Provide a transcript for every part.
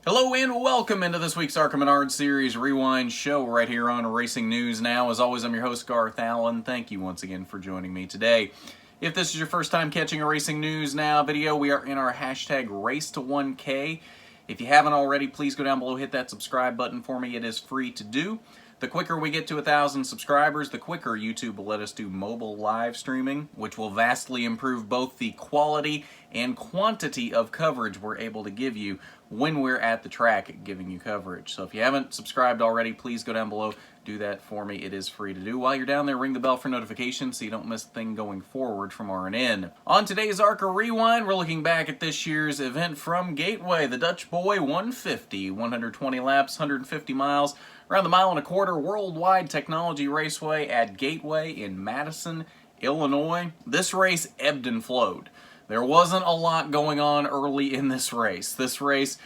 Hello and welcome into this week's ARCA Menard Series Rewind show right here on Racing News Now. As always, I'm your host, Garth Allen. Thank you once again for joining me today. If this is your first time catching a Racing News Now video, we are in our hashtag Race to 1K. If you haven't already, please go down below, hit that subscribe button for me. It is free to do. The quicker we get to 1,000 subscribers, the quicker YouTube will let us do mobile live streaming, which will vastly improve both the quality and quantity of coverage we're able to give you when we're at the track giving you coverage. So if you haven't subscribed already, please go down below, do that for me. It is free to do. While you're down there, ring the bell for notifications so you don't miss a thing going forward from RNN. On today's ARCA Rewind, we're looking back at this year's event from Gateway, the Dutch Boy 150, 120 laps, 150 miles, around the mile and a quarter worldwide technology raceway at Gateway in Madison, Illinois. This race ebbed and flowed. There wasn't a lot going on early in this race. This race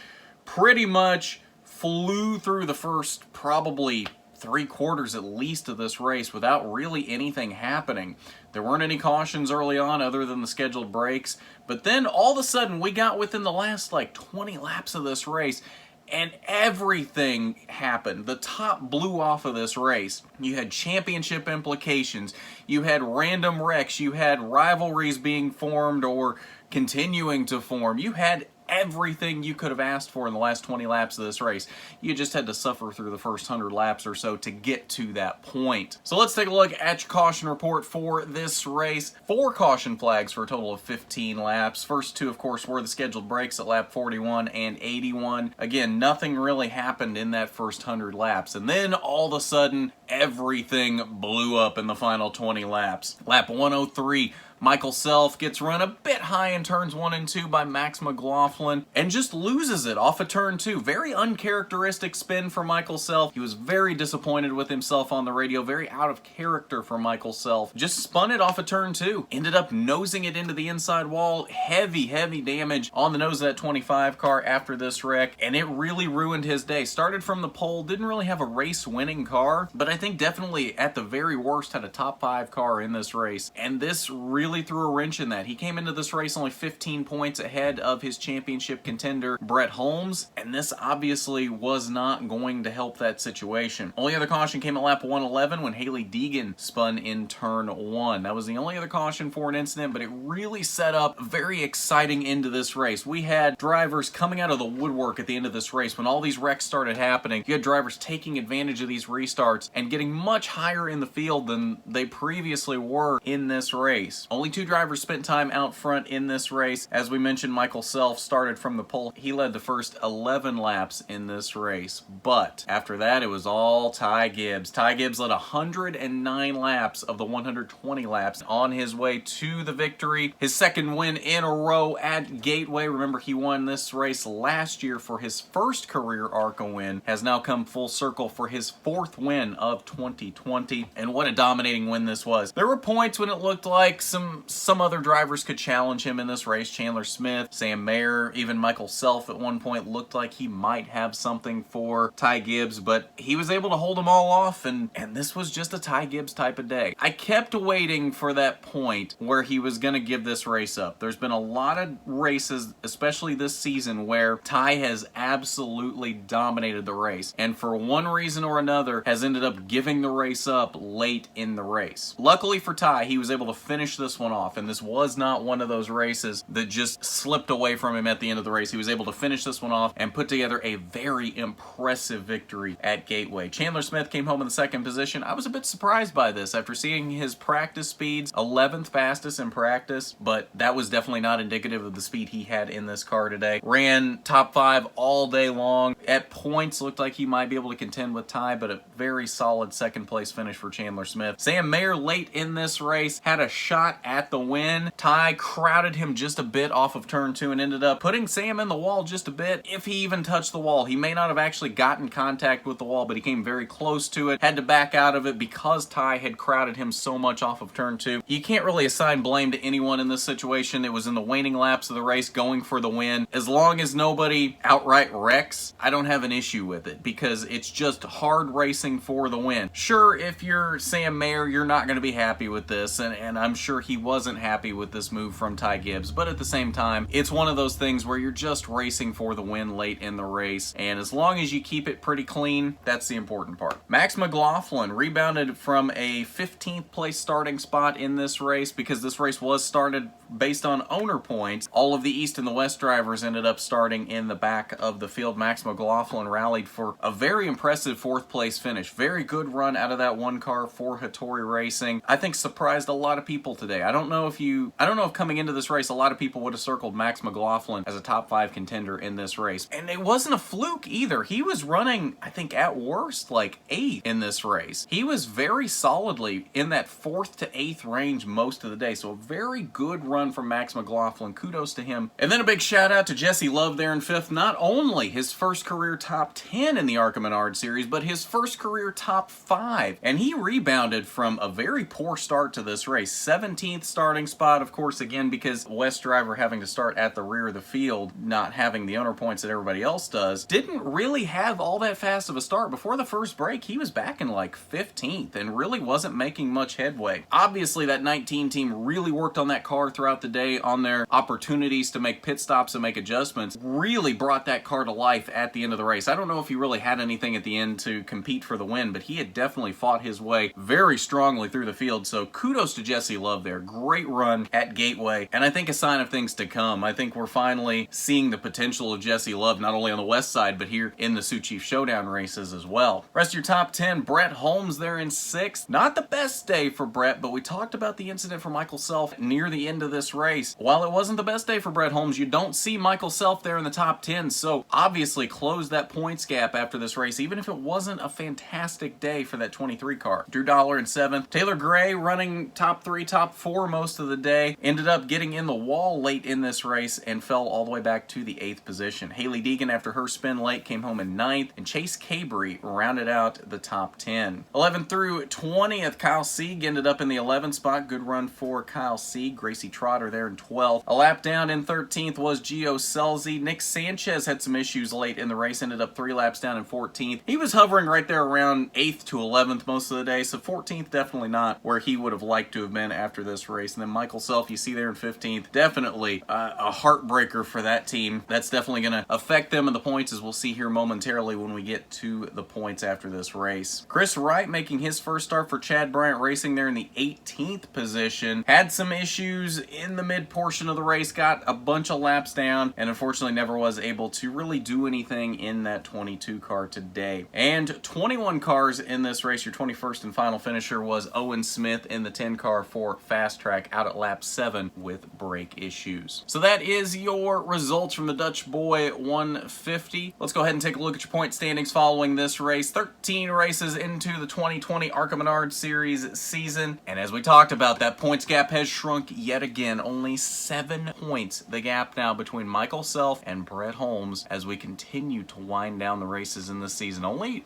pretty much flew through the first probably 3/4 at least of this race without really anything happening. There weren't any cautions early on other than the scheduled breaks, but then all of a sudden we got within the last 20 laps of this race and everything happened. The top blew off of this race. You had championship implications. You had random wrecks. You had rivalries being formed or continuing to form. You had everything you could have asked for in the last 20 laps of this race. You just had to suffer through the first 100 laps or so to get to that point. So let's take a look at your caution report for this race. 4 caution flags for a total of 15 laps. First 2, of course, were the scheduled breaks at lap 41 and 81. Again, nothing really happened in that first 100 laps. And then all of a sudden, everything blew up in the final 20 laps. Lap 103, Michael Self gets run a bit high in turns 1 and 2 by Max McLaughlin and just loses it off of turn 2. Very uncharacteristic spin for Michael Self. He was very disappointed with himself on the radio. Very out of character for Michael Self. Just spun it off of turn 2. Ended up nosing it into the inside wall. Heavy damage on the nose of that 25 car after this wreck, and it really ruined his day. Started from the pole, didn't really have a race-winning car, but I think definitely at the very worst had a top 5 car in this race, and this really threw a wrench in that. He came into this race only 15 points ahead of his championship contender, Brett Holmes, and this obviously was not going to help that situation. Only other caution came at lap 111 when Haley Deegan spun in turn 1. That was the only other caution for an incident, but it really set up a very exciting end to this race. We had drivers coming out of the woodwork at the end of this race. When all these wrecks started happening, you had drivers taking advantage of these restarts and getting much higher in the field than they previously were in this race. Only 2 drivers spent time out front in this race. As we mentioned, Michael Self started from the pole. He led the first 11 laps in this race, but after that it was all Ty Gibbs. Ty Gibbs led 109 laps of the 120 laps on his way to the victory. His second win in a row at Gateway. Remember, he won this race last year for his first career ARCA win. Has now come full circle for his 4th win of 2020, and what a dominating win this was. There were points when it looked like some other drivers could challenge him in this race. Chandler Smith, Sam Mayer, even Michael Self at one point looked like he might have something for Ty Gibbs, but he was able to hold them all off, and this was just a Ty Gibbs type of day. I kept waiting for that point where he was going to give this race up. There's been a lot of races, especially this season, where Ty has absolutely dominated the race, and for one reason or another has ended up giving the race up late in the race. Luckily for Ty, he was able to finish this one off, and this was not one of those races that just slipped away from him at the end of the race. He was able to finish this one off and put together a very impressive victory at Gateway. Chandler Smith came home in the 2nd position. I was a bit surprised by this after seeing his practice speeds, 11th fastest in practice, but that was definitely not indicative of the speed he had in this car today. Ran top 5 all day long. At points looked like he might be able to contend with Ty, but a very solid 2nd place finish for Chandler Smith. Sam Mayer late in this race had a shot at the win. Ty crowded him just a bit off of turn 2 and ended up putting Sam in the wall just a bit. If he even touched the wall, he may not have actually gotten contact with the wall, but he came very close to it. Had to back out of it because Ty had crowded him so much off of turn 2. You can't really assign blame to anyone in this situation. It was in the waning laps of the race going for the win. As long as nobody outright wrecks, I don't have an issue with it because it's just hard racing for the win. Sure, if you're Sam Mayer, you're not going to be happy with this, and I'm sure he he wasn't happy with this move from Ty Gibbs, but at the same time, it's one of those things where you're just racing for the win late in the race, and as long as you keep it pretty clean, that's the important part. Max McLaughlin rebounded from a 15th place starting spot in this race because this race was started based on owner points. All of the East and the West drivers ended up starting in the back of the field. Max McLaughlin rallied for a very impressive 4th place finish. Very good run out of that one car for Hattori Racing. I think surprised a lot of people today. I don't know if coming into this race a lot of people would have circled Max McLaughlin as a top 5 contender in this race. And it wasn't a fluke either. He was running, I think at worst, like 8th in this race. He was very solidly in that 4th to 8th range most of the day. So a very good run from Max McLaughlin. Kudos to him. And then a big shout out to Jesse Love there in 5th. Not only his first career top 10 in the ARCA Menard series, but his first career top 5. And he rebounded from a very poor start to this race. 17th starting spot, of course, again, because West driver having to start at the rear of the field, not having the owner points that everybody else does, didn't really have all that fast of a start. Before the first break, he was back in like 15th and really wasn't making much headway. Obviously, that 19 team really worked on that car throughout the day on their opportunities to make pit stops and make adjustments. Really brought that car to life at the end of the race. I don't know if he really had anything at the end to compete for the win, but he had definitely fought his way very strongly through the field. So kudos to Jesse Love there. Great run at Gateway, and I think a sign of things to come. I think we're finally seeing the potential of Jesse Love, not only on the West side, but here in the Sioux Chief Showdown races as well. Rest of your top 10, Brett Holmes there in 6th. Not the best day for Brett, but we talked about the incident for Michael Self near the end of this race. While it wasn't the best day for Brett Holmes, you don't see Michael Self there in the top 10, so obviously closed that points gap after this race, even if it wasn't a fantastic day for that 23 car. Drew Dollar in 7th. Taylor Gray running top 3, top 4 most of the day. Ended up getting in the wall late in this race and fell all the way back to the 8th position. Haley Deegan, after her spin late, came home in 9th, and Chase Cabry rounded out the top 10. 11th through 20th, Kyle Sieg ended up in the 11th spot. Good run for Kyle Sieg. Gracie Trotter there in 12th. A lap down in 13th was Gio Selzy. Nick Sanchez had some issues late in the race, ended up 3 laps down in 14th. He was hovering right there around 8th to 11th most of the day, so 14th definitely not where he would have liked to have been after this race. And then Michael Self, you see there in 15th, definitely a heartbreaker for that team. That's definitely going to affect them in the points, as we'll see here momentarily when we get to the points after this race. Chris Wright making his first start for Chad Bryant Racing there in the 18th position. Had some issues in the mid portion of the race, got a bunch of laps down, and unfortunately never was able to really do anything in that 22 car today. And 21 cars in this race. Your 21st and final finisher was Owen Smith in the 10 car for Fast Track out at lap 7 with brake issues. So that is your results from the Dutch Boy 150. Let's go ahead and take a look at your point standings following this race. 13 races into the 2020 ARCA Menard Series season, and as we talked about, that points gap has shrunk yet again. Only 7 points the gap now between Michael Self and Brett Holmes as we continue to wind down the races in this season.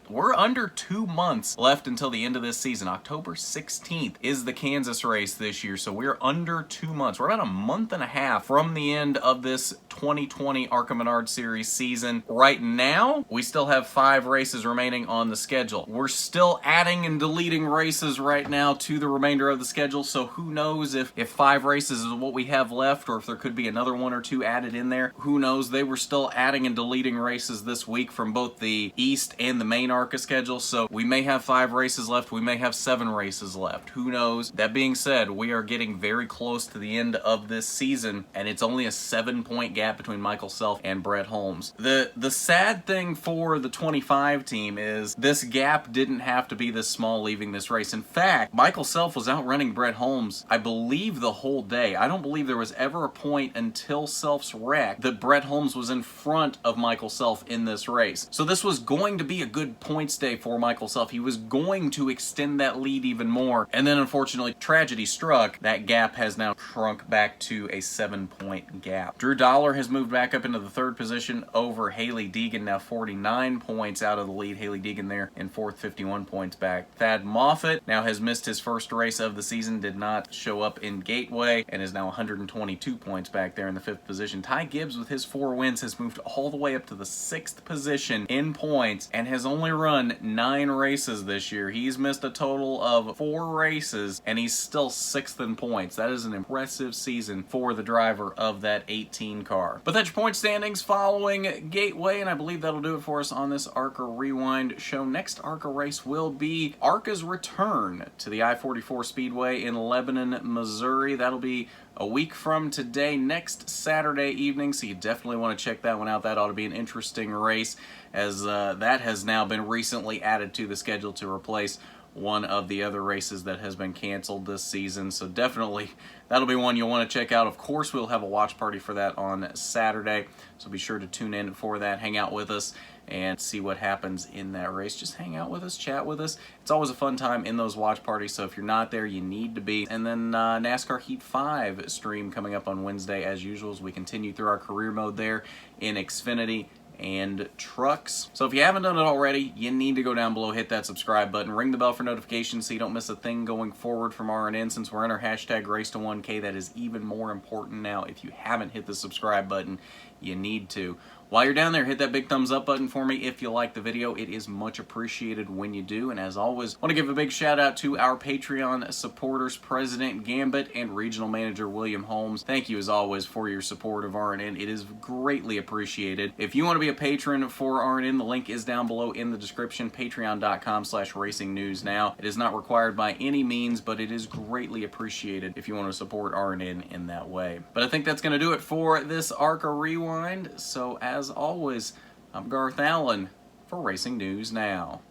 We're under 2 months left until the end of this season. October 16th is the Kansas race this year, so we're under 2 months. We're about a month and a half from the end of this 2020 ARCA Menard Series season. Right now, we still have 5 races remaining on the schedule. We're still adding and deleting races right now to the remainder of the schedule, so who knows if 5 races is what we have left, or if there could be another 1 or 2 added in there. Who knows? They were still adding and deleting races this week from both the East and the main ARCA schedule, so we may have 5 races left, we may have 7 races left. Who knows? That being said, we are getting very close to the end of this season, and it's only a 7-point gap between Michael Self and Brett Holmes. The sad thing for the 25 team is this gap didn't have to be this small leaving this race. In fact, Michael Self was outrunning Brett Holmes, I believe, the whole day. I don't believe there was ever a point until Self's wreck that Brett Holmes was in front of Michael Self in this race. So this was going to be a good points day for Michael Self. He was going to extend that lead even more, and then unfortunately tragedy struck. That gap has now shrunk back to a 7-point gap. Drew Dollar has moved back up into the 3rd position over Haley Deegan, now 49 points out of the lead. Haley Deegan there in 4th, 51 points back. Thad Moffitt now has missed his first race of the season, did not show up in Gateway, and is now 122 points back there in the 5th position. Ty Gibbs, with his 4 wins, has moved all the way up to the 6th position in points and has only run 9 races this year. He's missed a total of 4 races, and he's still 6th 6th in points. That is an impressive season for the driver of that 18 car. But that's your point standings following Gateway, and I believe that'll do it for us on this ARCA Rewind show. Next ARCA race will be ARCA's return to the I-44 Speedway in Lebanon, Missouri. That'll be a week from today, next Saturday evening, so you definitely want to check that one out. That ought to be an interesting race, as that has now been recently added to the schedule to replace one of the other races that has been canceled this season. So definitely that'll be one you'll want to check out. Of course, we'll have a watch party for that on Saturday, so be sure to tune in for that. Hang out with us and see what happens in that race. Just hang out with us, chat with us. It's always a fun time in those watch parties, so if you're not there, you need to be. And then NASCAR Heat 5 stream coming up on Wednesday as usual, as we continue through our career mode there in Xfinity and trucks. So if you haven't done it already, you need to go down below, hit that subscribe button, ring the bell for notifications so you don't miss a thing going forward from RNN. Since we're in our hashtag Race to 1K, that is even more important now. If you haven't hit the subscribe button, you need to. While you're down there, hit that big thumbs up button for me if you like the video. It is much appreciated when you do. And as always, I want to give a big shout out to our Patreon supporters, President Gambit and Regional Manager William Holmes. Thank you as always for your support of RNN. It is greatly appreciated. If you want to be a patron for RNN, the link is down below in the description, patreon.com/racingnewsnow. It is not required by any means, but it is greatly appreciated if you want to support RNN in that way. But I think that's going to do it for this ARCA Rewind. So as always, I'm Garth Allen for Racing News Now.